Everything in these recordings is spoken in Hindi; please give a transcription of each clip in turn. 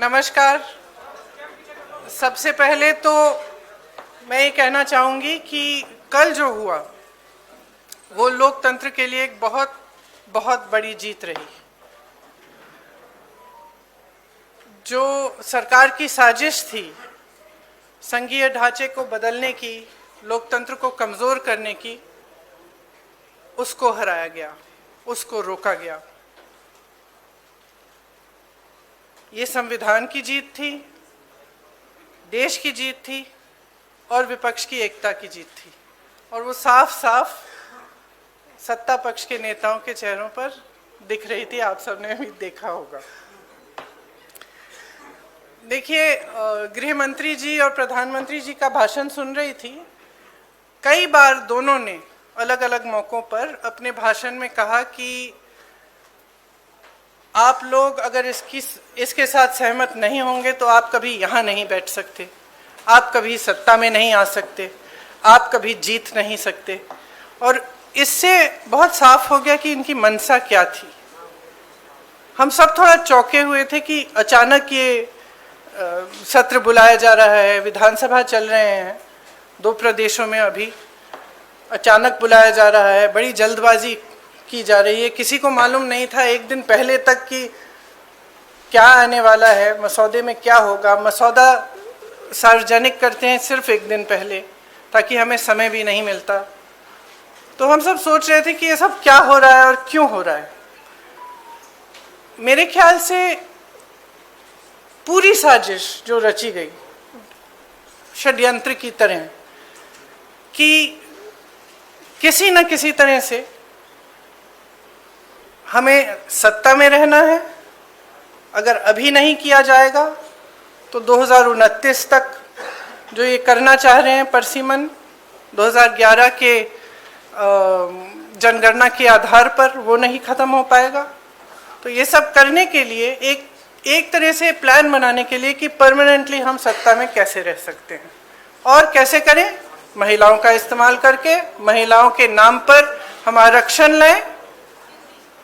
नमस्कार। सबसे पहले तो मैं ये कहना चाहूँगी कि कल जो हुआ वो लोकतंत्र के लिए एक बहुत बहुत बड़ी जीत रही। जो सरकार की साजिश थी संघीय ढांचे को बदलने की, लोकतंत्र को कमज़ोर करने की, उसको हराया गया, उसको रोका गया। ये संविधान की जीत थी, देश की जीत थी और विपक्ष की एकता की जीत थी। और वो साफ साफ सत्ता पक्ष के नेताओं के चेहरों पर दिख रही थी, आप सबने भी देखा होगा। देखिए, गृह मंत्री जी और प्रधानमंत्री जी का भाषण सुन रही थी। कई बार दोनों ने अलग अलग मौक़ों पर अपने भाषण में कहा कि आप लोग अगर इसके साथ सहमत नहीं होंगे तो आप कभी यहाँ नहीं बैठ सकते, आप कभी सत्ता में नहीं आ सकते, आप कभी जीत नहीं सकते। और इससे बहुत साफ हो गया कि इनकी मंशा क्या थी। हम सब थोड़ा चौंके हुए थे कि अचानक ये सत्र बुलाया जा रहा है, विधानसभा चल रहे हैं 2 प्रदेशों में, अभी अचानक बुलाया जा रहा है, बड़ी जल्दबाजी की जा रही है। किसी को मालूम नहीं था एक दिन पहले तक कि क्या आने वाला है, मसौदे में क्या होगा। मसौदा सार्वजनिक करते हैं सिर्फ एक दिन पहले ताकि हमें समय भी नहीं मिलता। तो हम सब सोच रहे थे कि ये सब क्या हो रहा है और क्यों हो रहा है। मेरे ख्याल से पूरी साजिश जो रची गई षड्यंत्र की तरह कि किसी न किसी तरह से हमें सत्ता में रहना है। अगर अभी नहीं किया जाएगा तो 2029 तक जो ये करना चाह रहे हैं परसीमन, 2011 के जनगणना के आधार पर वो नहीं ख़त्म हो पाएगा। तो ये सब करने के लिए एक तरह से प्लान बनाने के लिए कि परमानेंटली हम सत्ता में कैसे रह सकते हैं और कैसे करें। महिलाओं का इस्तेमाल करके महिलाओं के नाम पर हम आरक्षण लें।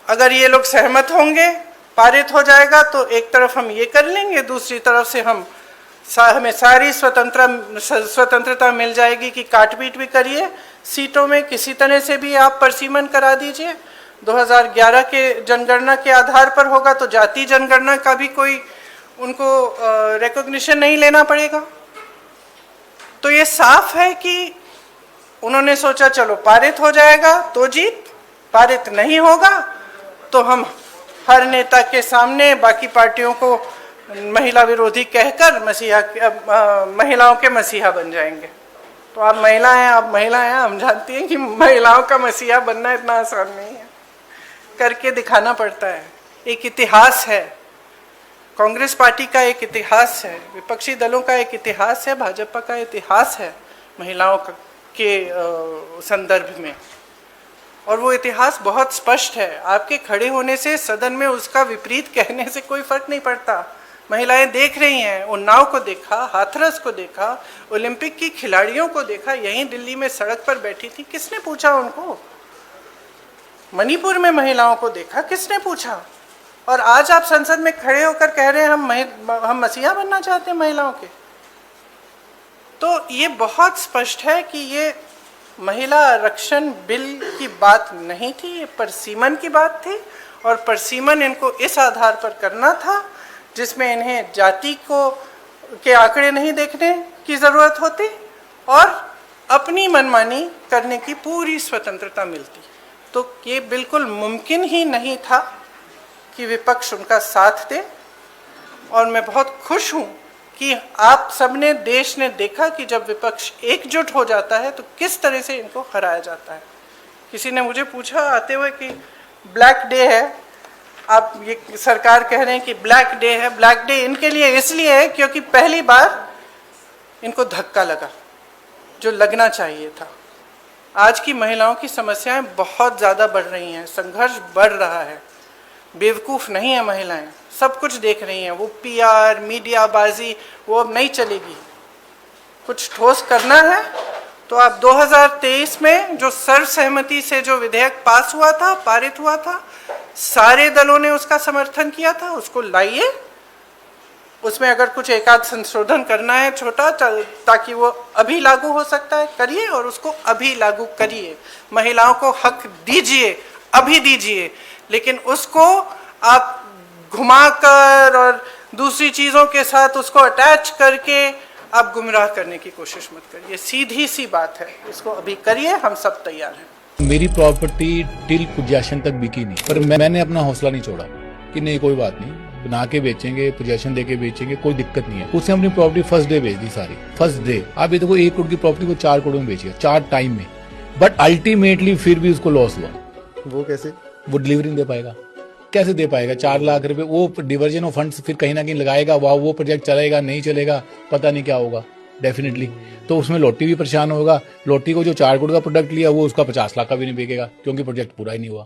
अगर ये लोग सहमत होंगे, पारित हो जाएगा तो एक तरफ हम ये कर लेंगे, दूसरी तरफ से हमें सारी स्वतंत्रता मिल जाएगी कि काट-पीट भी करिए सीटों में, किसी तरह से भी आप परसीमन करा दीजिए। 2011 के जनगणना के आधार पर होगा तो जाति जनगणना का भी कोई उनको रिकॉग्निशन नहीं लेना पड़ेगा। तो ये साफ है कि उन्होंने सोचा चलो पारित हो जाएगा तो जीत, पारित नहीं होगा तो हम हर नेता के सामने बाकी पार्टियों को महिला विरोधी कहकर महिलाओं के मसीहा बन जाएंगे। तो आप महिला हैं, हम जानती हैं कि महिलाओं का मसीहा बनना इतना आसान नहीं है, करके दिखाना पड़ता है। एक इतिहास है, कांग्रेस पार्टी का एक इतिहास है, विपक्षी दलों का एक इतिहास है, भाजपा का इतिहास है महिलाओं के संदर्भ में। और वो इतिहास बहुत स्पष्ट है। आपके खड़े होने से सदन में उसका विपरीत कहने से कोई फर्क नहीं पड़ता। महिलाएं देख रही हैं, उन्नाव को देखा, हाथरस को देखा, ओलंपिक की खिलाड़ियों को देखा, यहीं दिल्ली में सड़क पर बैठी थी, किसने पूछा उनको? मणिपुर में महिलाओं को देखा, किसने पूछा? और आज आप संसद में खड़े होकर कह रहे हैं हम मसीहा बनना चाहते हैं महिलाओं के। तो ये बहुत स्पष्ट है कि ये महिला आरक्षण बिल की बात नहीं थी, ये परसीमन की बात थी। और परसीमन इनको इस आधार पर करना था जिसमें इन्हें जाति के आंकड़े नहीं देखने की ज़रूरत होती और अपनी मनमानी करने की पूरी स्वतंत्रता मिलती। तो ये बिल्कुल मुमकिन ही नहीं था कि विपक्ष उनका साथ दे। और मैं बहुत खुश हूँ कि आप सबने, देश ने देखा कि जब विपक्ष एकजुट हो जाता है तो किस तरह से इनको हराया जाता है। किसी ने मुझे पूछा आते हुए कि ब्लैक डे है, आप ये सरकार कह रहे हैं कि ब्लैक डे है। ब्लैक डे इनके लिए इसलिए है क्योंकि पहली बार इनको धक्का लगा जो लगना चाहिए था। आज की महिलाओं की समस्याएं बहुत ज़्यादा बढ़ रही हैं, संघर्ष बढ़ रहा है। बेवकूफ़ नहीं है महिलाएं, सब कुछ देख रही हैं। वो पीआर, मीडियाबाजी वो अब नहीं चलेगी। कुछ ठोस करना है तो आप 2023 में जो सर्वसहमति से जो विधेयक पास हुआ था, पारित हुआ था, सारे दलों ने उसका समर्थन किया था, उसको लाइए, उसमें अगर कुछ एक आध संशोधन करना है छोटा, ताकि वो अभी लागू हो सकता है, करिए और उसको अभी लागू करिए। महिलाओं को हक दीजिए, अभी दीजिए, लेकिन उसको आप घुमाकर और दूसरी चीज़ों के साथ उसको अटैच करके आप गुमराह करने की कोशिश मत करिए। सीधी सी बात है, इसको अभी करिए, हम सब तैयार हैं। मेरी प्रॉपर्टी टिल पोजेशन तक बिकी नहीं, पर मैंने अपना हौसला नहीं छोड़ा कि नहीं कोई बात नहीं, बना के बेचेंगे, पोजेशन देके बेचेंगे, कोई दिक्कत नहीं है। उसने अपनी प्रॉपर्टी फर्स्ट डे बेच दी सारी, फर्स्ट डे। आप ये देखो 1 करोड़ की प्रॉपर्टी को 4 करोड़ में बेची है 4 टाइम में, बट अल्टीमेटली फिर भी उसको लॉस हुआ। वो कैसे? वो डिलीवरी नहीं दे पाएगा, कैसे दे पाएगा? 4 लाख रुपए वो डिवर्जन ऑफ फंड्स फिर कहीं ना कहीं लगाएगा, वो प्रोजेक्ट चलेगा नहीं चलेगा पता नहीं क्या होगा डेफिनेटली। तो उसमें लोटी भी परेशान होगा। लोटी को जो 4 करोड़ का प्रोडक्ट लिया वो उसका 50 लाख का भी नहीं बिकेगा, क्योंकि प्रोजेक्ट पूरा ही नहीं हुआ।